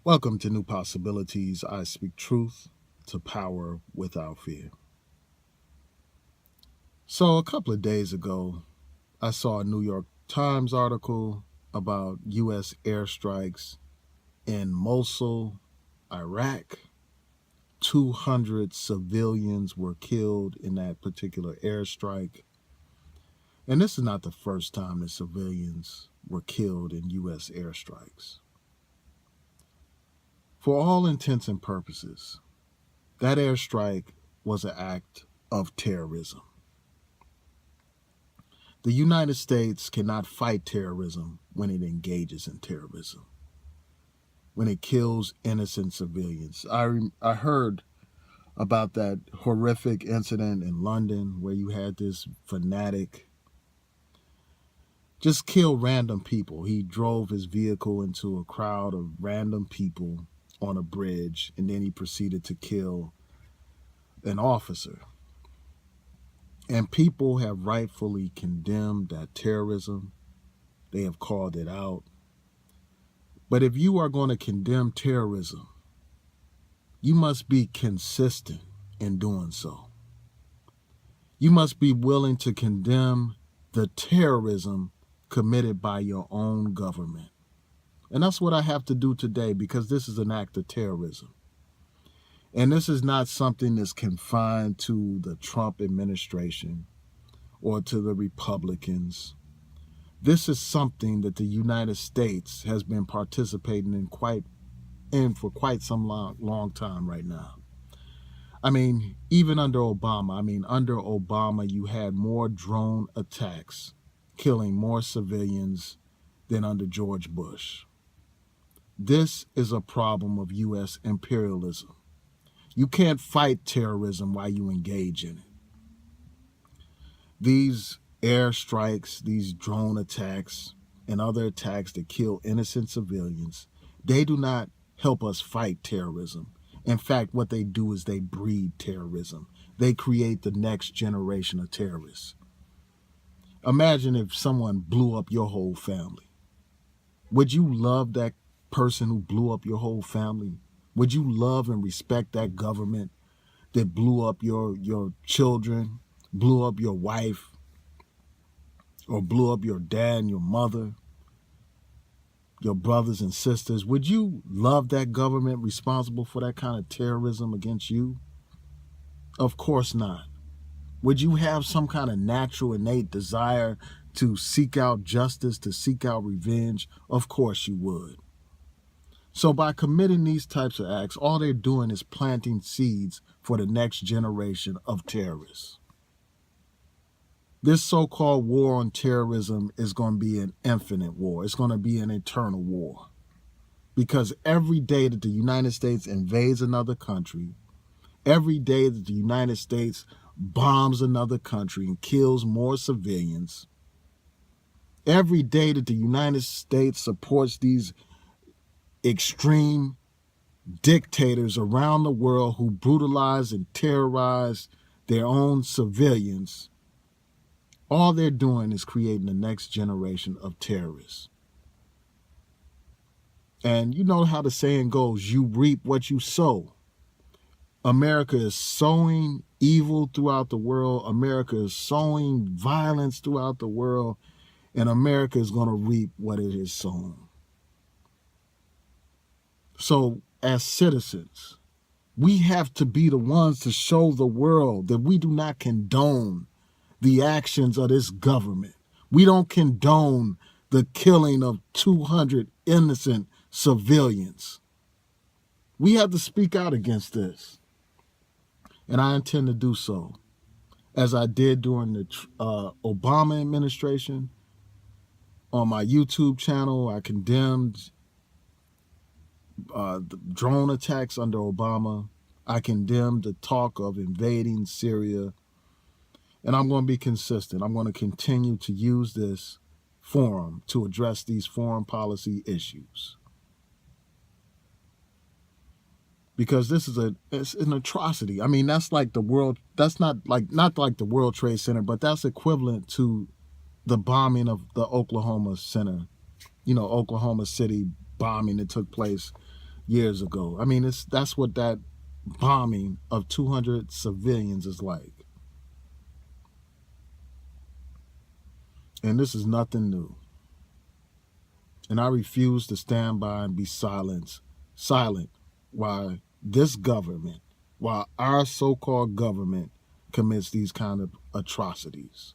Welcome to New Possibilities. I speak truth to power without fear. So, a couple of days ago, I saw a New York Times article about U.S. airstrikes in Mosul, Iraq. 200 civilians were killed in that particular airstrike. And this is not the first time that civilians were killed in U.S. airstrikes. For all intents and purposes, that airstrike was an act of terrorism. The United States cannot fight terrorism when it engages in terrorism, when it kills innocent civilians. I heard about that horrific incident in London where you had this fanatic just kill random people. He drove his vehicle into a crowd of random people on a bridge, and then he proceeded to kill an officer. And people have rightfully condemned that terrorism. They have called it out. But if you are going to condemn terrorism, you must be consistent in doing so. You must be willing to condemn the terrorism committed by your own government. And that's what I have to do today, because this is an act of terrorism. And this is not something that's confined to the Trump administration or to the Republicans. This is something that the United States has been participating in for quite some long time right now. I mean, even under Obama, you had more drone attacks killing more civilians than under George Bush. This is a problem of U.S. imperialism. You can't fight terrorism while you engage in it. These airstrikes, these drone attacks, and other attacks that kill innocent civilians, they do not help us fight terrorism. In fact, what they do is they breed terrorism. They create the next generation of terrorists. Imagine if someone blew up your whole family. Would you love that person who blew up your whole family? Would you love and respect that government that blew up your children, blew up your wife, or blew up your dad and your mother, your brothers and sisters? Would you love that government responsible for that kind of terrorism against you? Of course not. Would you have some kind of natural, innate desire to seek out justice, to seek out revenge? Of course you would. So by committing these types of acts, all they're doing is planting seeds for the next generation of terrorists. This so-called war on terrorism is going to be an infinite war. It's going to be an eternal war. Because every day that the United States invades another country, every day that the United States bombs another country and kills more civilians, every day that the United States supports these extreme dictators around the world who brutalize and terrorize their own civilians, all they're doing is creating the next generation of terrorists. And you know how the saying goes, you reap what you sow. America is sowing evil throughout the world. America is sowing violence throughout the world. And America is going to reap what it has sown. So as citizens, we have to be the ones to show the world that we do not condone the actions of this government. We don't condone the killing of 200 innocent civilians. We have to speak out against this. And I intend to do so, as I did during the Obama administration. On my YouTube channel, I condemned the drone attacks under Obama. I condemned the talk of invading Syria. And I'm going to be consistent. I'm going to continue to use this forum to address these foreign policy issues. Because this is it's an atrocity. I mean, that's like the world, that's not like the World Trade Center, but that's equivalent to the bombing of the Oklahoma Center, Oklahoma City bombing that took place years ago. I mean, that's what that bombing of 200 civilians is like. And this is nothing new. And I refuse to stand by and be silent while this government, while our so-called government commits these kind of atrocities.